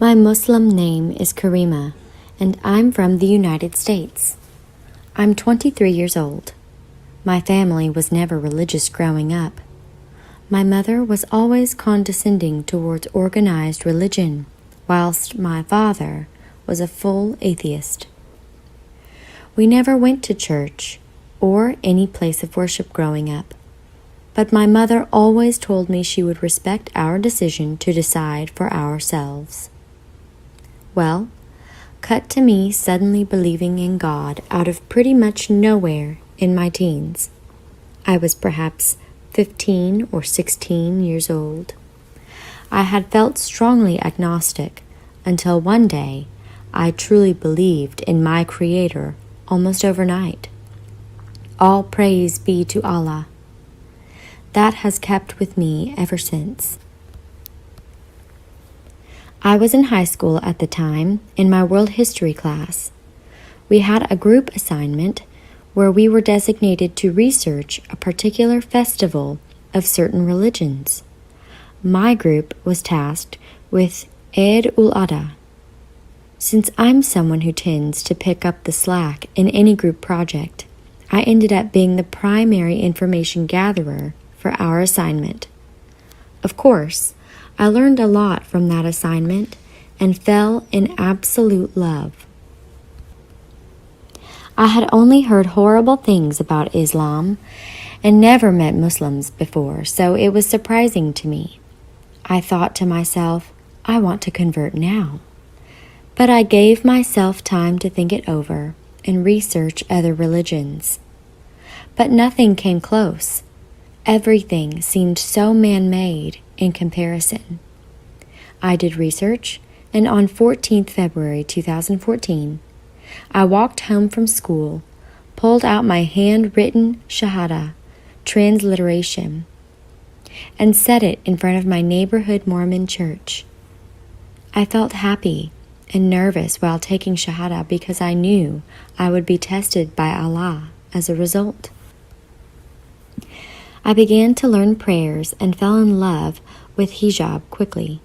My Muslim name is Karima, and I'm from the United States. I'm 23 years old. My family was never religious growing up. My mother was always condescending towards organized religion, whilst my father was a full atheist. We never went to church or any place of worship growing up, but my mother always told me she would respect our decision to decide for ourselves. Well, cut to me suddenly believing in God out of pretty much nowhere in my teens. I was perhaps 15 or 16 years old. I had felt strongly agnostic until one day I truly believed in my Creator almost overnight. All praise be to Allah. That has kept with me ever since. I was in high school at the time in my world history class. We had a group assignment where we were designated to research a particular festival of certain religions. My group was tasked with Eid ul-Adha. Since I'm someone who tends to pick up the slack in any group project, I ended up being the primary information gatherer for our assignment. Of course, I learned a lot from that assignment and fell in absolute love. I had only heard horrible things about Islam and never met Muslims before, so it was surprising to me. I thought to myself, I want to convert now. But I gave myself time to think it over and research other religions. But nothing came close. Everything seemed so man-made in comparison. I did research, and on 14th February 2014, I walked home from school, pulled out my handwritten Shahada transliteration, and set it in front of my neighborhood Mormon church. I felt happy and nervous while taking Shahada because I knew I would be tested by Allah as a result. I began to learn prayers and fell in love with hijab quickly.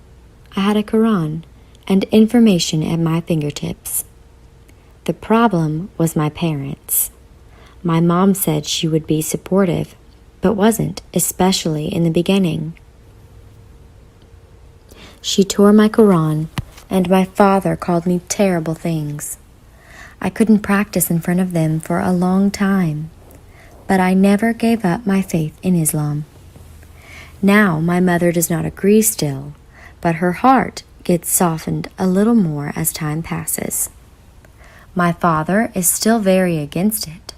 I had a Qur'an and information at my fingertips. The problem was my parents. My mom said she would be supportive, but wasn't, especially in the beginning. She tore my Qur'an, and my father called me terrible things. I couldn't practice in front of them for a long time, but I never gave up my faith in Islam. Now my mother does not agree still, but her heart gets softened a little more as time passes. My father is still very against it,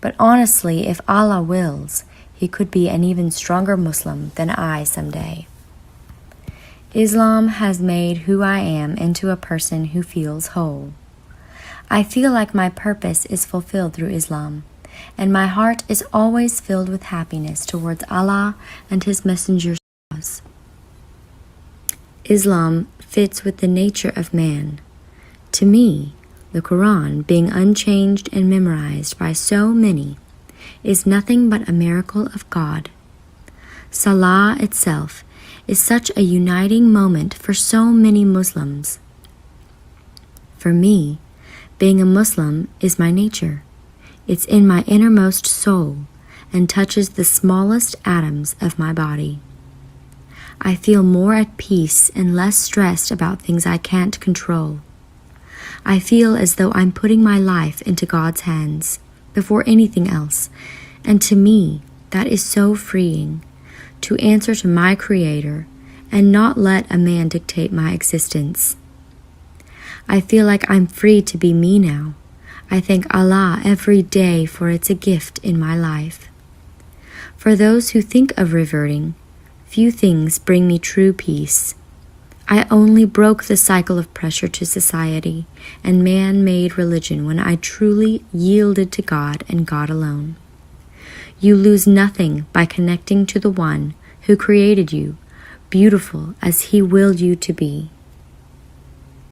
but honestly, if Allah wills, he could be an even stronger Muslim than I someday. Islam has made who I am into a person who feels whole. I feel like my purpose is fulfilled through Islam, and my heart is always filled with happiness towards Allah and His Messenger's cause. Islam fits with the nature of man. To me, the Qur'an, being unchanged and memorized by so many, is nothing but a miracle of God. Salah itself is such a uniting moment for so many Muslims. For me, being a Muslim is my nature. It's in my innermost soul and touches the smallest atoms of my body. I feel more at peace and less stressed about things I can't control. I feel as though I'm putting my life into God's hands before anything else, and to me, that is so freeing, to answer to my Creator and not let a man dictate my existence. I feel like I'm free to be me now. I thank Allah every day for it's a gift in my life. For those who think of reverting, few things bring me true peace. I only broke the cycle of pressure to society and man-made religion when I truly yielded to God and God alone. You lose nothing by connecting to the one who created you, beautiful as He willed you to be.